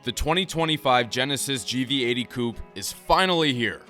The 2025 Genesis GV80 Coupe is finally here.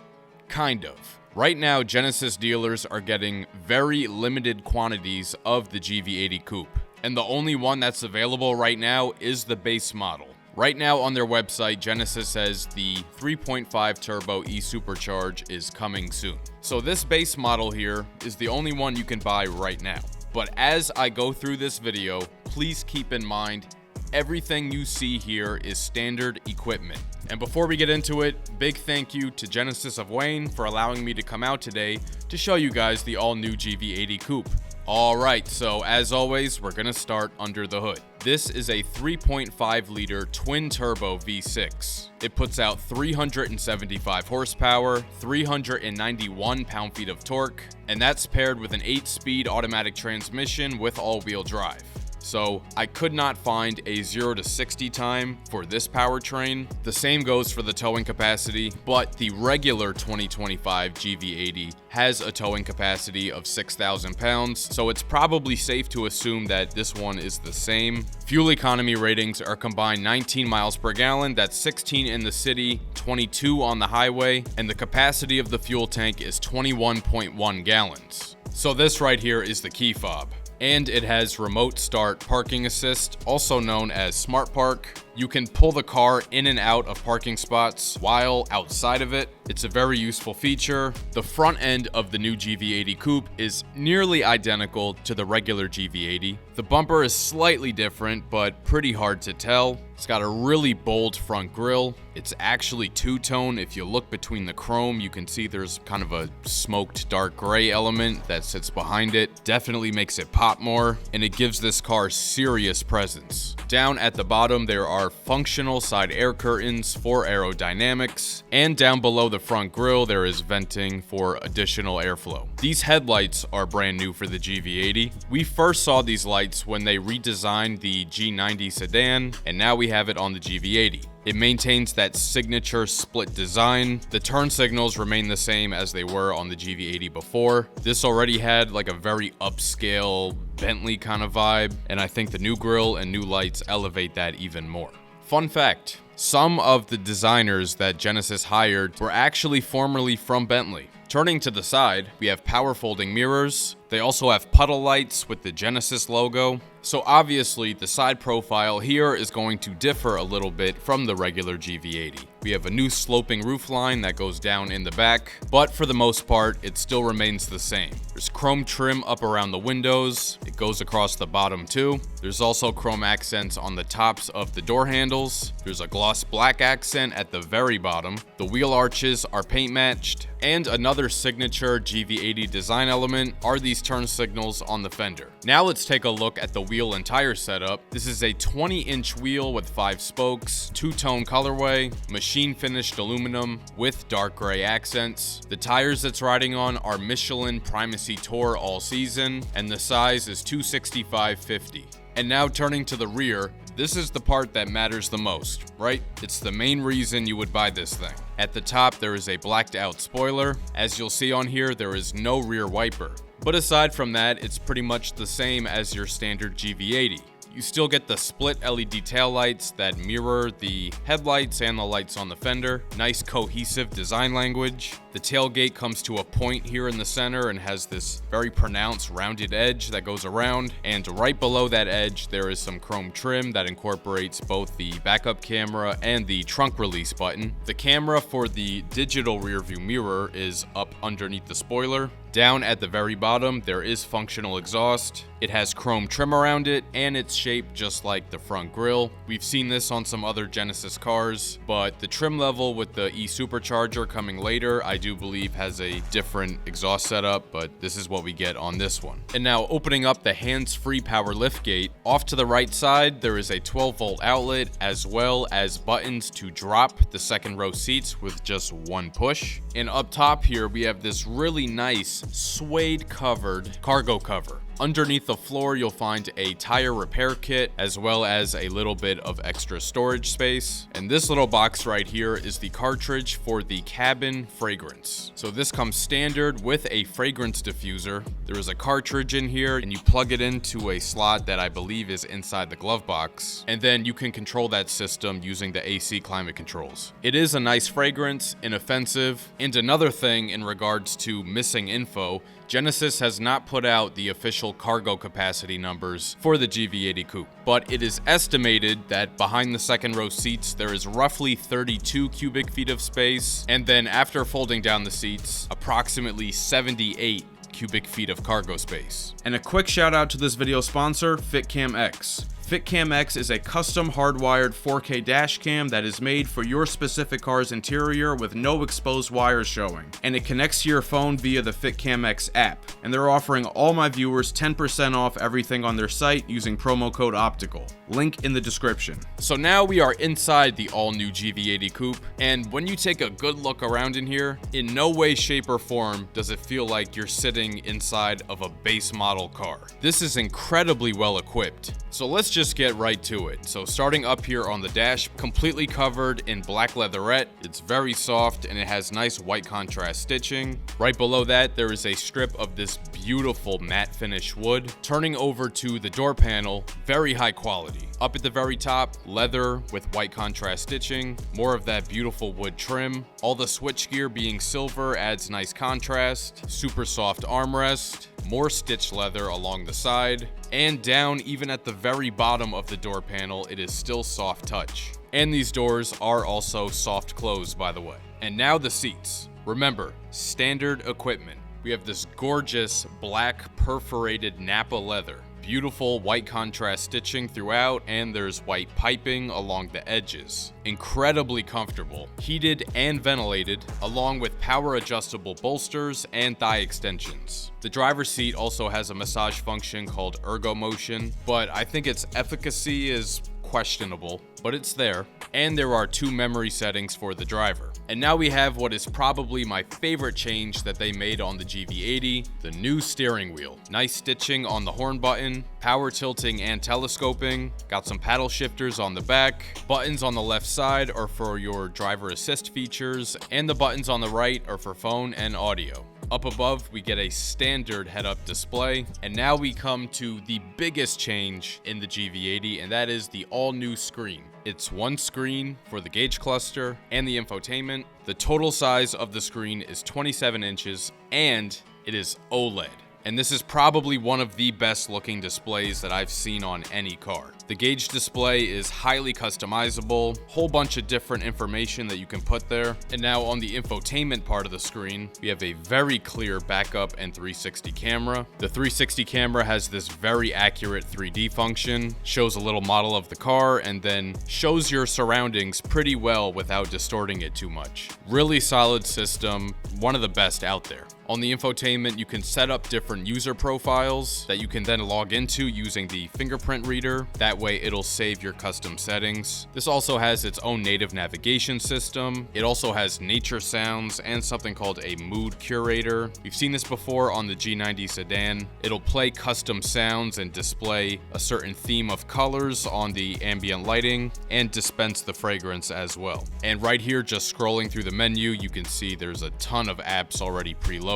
Kind of. Right now, Genesis dealers are getting very limited quantities of the GV80 Coupe, and the only one that's available right now is the base model. Right now on their website, Genesis says the 3.5 turbo e-supercharge is coming soon. So this base model here is the only one you can buy right now. But as I go through this video, please keep in mind, everything you see here is standard equipment. And before we get into it, big thank you to Genesis of Wayne for allowing me to come out today to show you guys the all-new GV80 Coupe. Alright, so as always, we're gonna start under the hood. This is a 3.5 liter twin turbo V6. It puts out 375 horsepower, 391 pound-feet of torque, and that's paired with an 8-speed automatic transmission with all-wheel drive. So I could not find a 0 to 60 time for this powertrain. The same goes for the towing capacity, but the regular 2025 GV80 has a towing capacity of 6,000 pounds, so it's probably safe to assume that this one is the same. Fuel economy ratings are combined 19 miles per gallon, that's 16 in the city, 22 on the highway, and the capacity of the fuel tank is 21.1 gallons. So this right here is the key fob. And it has remote start parking assist, also known as Smart Park. You can pull the car in and out of parking spots while outside of it. It's a very useful feature. The front end of the new GV80 Coupe is nearly identical to the regular GV80. The bumper is slightly different, but pretty hard to tell. It's got a really bold front grille. It's actually two-tone. If you look between the chrome, you can see there's kind of a smoked dark gray element that sits behind it. Definitely makes it pop more, and it gives this car serious presence. Down at the bottom, there are functional side air curtains for aerodynamics, and down below the front grille, there is venting for additional airflow. These headlights are brand new for the GV80. We first saw these lights when they redesigned the G90 sedan, and now we have it on the GV80. It maintains that signature split design. The turn signals remain the same as they were on the GV80 before. This already had like a very upscale Bentley kind of vibe, and I think the new grille and new lights elevate that even more. Fun fact, some of the designers that Genesis hired were actually formerly from Bentley. Turning to the side, we have power folding mirrors. They also have puddle lights with the Genesis logo. So obviously the side profile here is going to differ a little bit from the regular GV80. We have a new sloping roofline that goes down in the back, but for the most part, it still remains the same. There's chrome trim up around the windows. It goes across the bottom too. There's also chrome accents on the tops of the door handles. There's a gloss black accent at the very bottom. The wheel arches are paint matched. And another signature GV80 design element are these turn signals on the fender. Now let's take a look at the wheel and tire setup. This is a 20-inch wheel with 5 spokes, two-tone colorway, machine finished aluminum with dark gray accents. The tires it's riding on are Michelin Primacy Tour all season, and the size is 265/50. And now turning to the rear, this is the part that matters the most, right? It's the main reason you would buy this thing. At the top, there is a blacked out spoiler. As you'll see on here, there is no rear wiper. But aside from that, it's pretty much the same as your standard GV80. You still get the split LED taillights that mirror the headlights and the lights on the fender. Nice cohesive design language. The tailgate comes to a point here in the center and has this very pronounced rounded edge that goes around. And right below that edge, there is some chrome trim that incorporates both the backup camera and the trunk release button. The camera for the digital rear view mirror is up underneath the spoiler. Down at the very bottom, there is functional exhaust. It has chrome trim around it, and it's shaped just like the front grille. We've seen this on some other Genesis cars, but the trim level with the e-supercharger coming later, I do believe has a different exhaust setup, but this is what we get on this one. And now opening up the hands-free power liftgate, off to the right side, there is a 12-volt outlet, as well as buttons to drop the second row seats with just one push. And up top here, we have this really nice suede covered cargo cover. Underneath the floor, you'll find a tire repair kit, as well as a little bit of extra storage space. And this little box right here is the cartridge for the cabin fragrance. So this comes standard with a fragrance diffuser. There is a cartridge in here, and you plug it into a slot that I believe is inside the glove box. And then you can control that system using the AC climate controls. It is a nice fragrance, inoffensive. And another thing in regards to missing info, Genesis has not put out the official cargo capacity numbers for the GV80 Coupe, but it is estimated that behind the second row seats there is roughly 32 cubic feet of space, and then after folding down the seats, approximately 78 cubic feet of cargo space. And a quick shout out to this video sponsor, FitCam X. FitCam X is a custom hardwired 4K dash cam that is made for your specific car's interior with no exposed wires showing, and it connects to your phone via the FitCam X app. And they're offering all my viewers 10% off everything on their site using promo code OPTICAL. Link in the description. So now we are inside the all-new GV80 Coupe, and when you take a good look around in here, in no way, shape, or form does it feel like you're sitting inside of a base model car. This is incredibly well equipped. So let's just get right to it. So starting up here on the dash, completely covered in black leatherette. It's very soft and it has nice white contrast stitching. Right below that, there is a strip of this beautiful matte finish wood. Turning over to the door panel, very high quality. Up at the very top, leather with white contrast stitching, more of that beautiful wood trim. All the switchgear being silver adds nice contrast. Super soft armrest, more stitched leather along the side, and down even at the very bottom of the door panel, it is still soft touch. And these doors are also soft close, by the way. And now the seats. Remember, standard equipment. We have this gorgeous black perforated Napa leather. Beautiful white contrast stitching throughout, and there's white piping along the edges. Incredibly comfortable, heated and ventilated, along with power adjustable bolsters and thigh extensions. The driver's seat also has a massage function called Ergo Motion, but I think its efficacy is questionable, but it's there. And there are 2 memory settings for the driver. And now we have what is probably my favorite change that they made on the GV80, the new steering wheel. Nice stitching on the horn button, power tilting and telescoping, got some paddle shifters on the back, buttons on the left side are for your driver assist features, and the buttons on the right are for phone and audio. Up above, we get a standard head-up display, and now we come to the biggest change in the GV80, and that is the all-new screen. It's one screen for the gauge cluster and the infotainment. The total size of the screen is 27 inches, and it is OLED. And this is probably one of the best looking displays that I've seen on any car. The gauge display is highly customizable, whole bunch of different information that you can put there. And now on the infotainment part of the screen, we have a very clear backup and 360 camera. The 360 camera has this very accurate 3D function, shows a little model of the car, and then shows your surroundings pretty well without distorting it too much. Really solid system, one of the best out there. On the infotainment, you can set up different user profiles that you can then log into using the fingerprint reader. That way it'll save your custom settings. This also has its own native navigation system. It also has nature sounds and something called a mood curator. We've seen this before on the G90 sedan. It'll play custom sounds and display a certain theme of colors on the ambient lighting and dispense the fragrance as well. And right here, just scrolling through the menu, you can see there's a ton of apps already preloaded.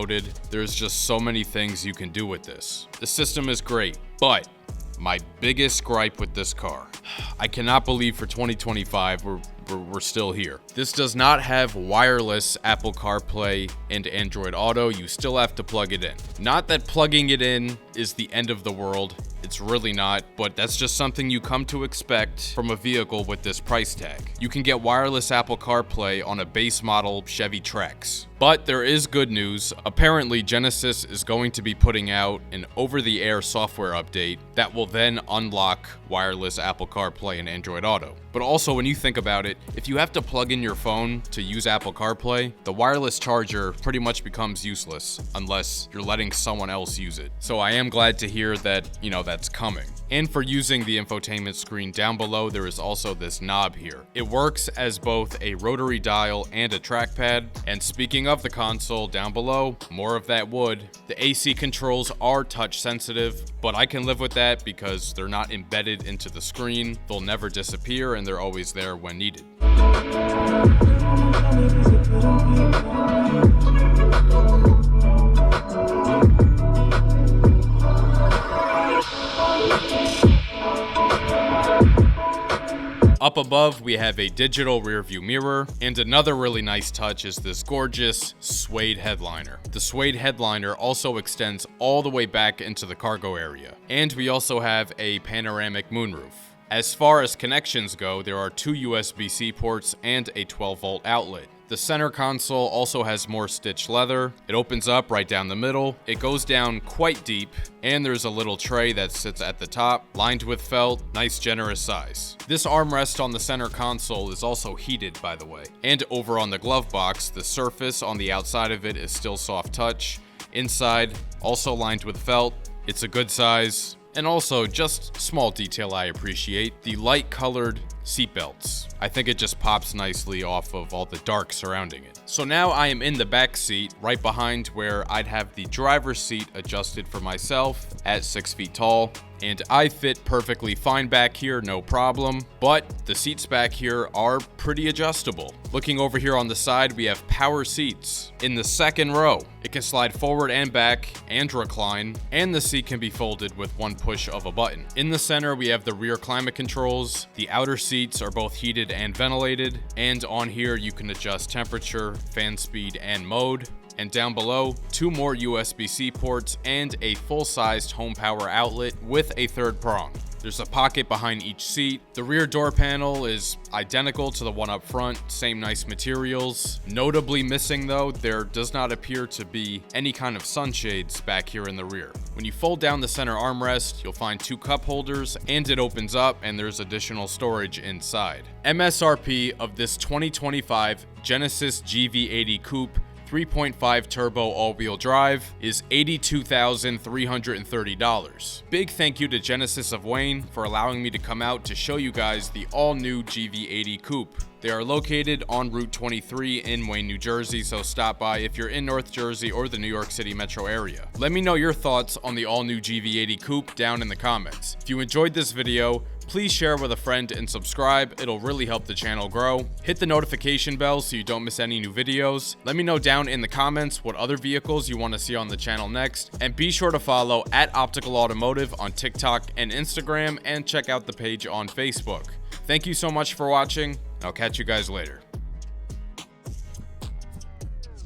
There's just so many things you can do with this. The system is great, but my biggest gripe with this car, I cannot believe for 2025 we're still here. This does not have wireless Apple CarPlay and Android Auto. You still have to plug it in. Not that plugging it in is the end of the world. It's really not, but that's just something you come to expect from a vehicle with this price tag. You can get wireless Apple CarPlay on a base model Chevy Trax. But there is good news. Apparently, Genesis is going to be putting out an over-the-air software update that will then unlock wireless Apple CarPlay and Android Auto. But also, when you think about it, if you have to plug in your phone to use Apple CarPlay, the wireless charger pretty much becomes useless unless you're letting someone else use it. So I am glad to hear that, that's coming. And for using the infotainment screen down below, there is also this knob here. It works as both a rotary dial and a trackpad. And speaking of the console down below, more of that wood. The AC controls are touch sensitive, but I can live with that because they're not embedded into the screen. They'll never disappear and they're always there when needed. Up above, we have a digital rear view mirror, and another really nice touch is this gorgeous suede headliner. The suede headliner also extends all the way back into the cargo area, and we also have a panoramic moonroof. As far as connections go, there are 2 USB-C ports and a 12-volt outlet. The center console also has more stitched leather. It opens up right down the middle. It goes down quite deep, and there's a little tray that sits at the top, lined with felt, nice generous size. This armrest on the center console is also heated, by the way. And over on the glove box, the surface on the outside of it is still soft touch. Inside, also lined with felt. It's a good size. And also, just small detail I appreciate, the light colored seatbelts. I think it just pops nicely off of all the dark surrounding it. So now I am in the back seat, right behind where I'd have the driver's seat adjusted for myself at 6 feet tall. And I fit perfectly fine back here, no problem, but the seats back here are pretty adjustable. Looking over here on the side, we have power seats. In the second row, it can slide forward and back and recline, and the seat can be folded with one push of a button. In the center, we have the rear climate controls. The outer seats are both heated and ventilated, and on here you can adjust temperature, fan speed, and mode. And down below, 2 more USB-C ports and a full-sized home power outlet with a third prong. There's a pocket behind each seat. The rear door panel is identical to the one up front, same nice materials. Notably missing though, there does not appear to be any kind of sunshades back here in the rear. When you fold down the center armrest, you'll find 2 cup holders, and it opens up and there's additional storage inside. MSRP of this 2025 Genesis GV80 Coupe 3.5 turbo all-wheel drive is $82,330. Big thank you to Genesis of Wayne for allowing me to come out to show you guys the all-new GV80 Coupe. They are located on Route 23 in Wayne, New Jersey, so stop by if you're in North Jersey or the New York City metro area. Let me know your thoughts on the all-new GV80 Coupe down in the comments. If you enjoyed this video, please share with a friend and subscribe. It'll really help the channel grow. Hit the notification bell so you don't miss any new videos. Let me know down in the comments what other vehicles you want to see on the channel next. And be sure to follow @OpticalAutomotive on TikTok and Instagram, and check out the page on Facebook. Thank you so much for watching. I'll catch you guys later.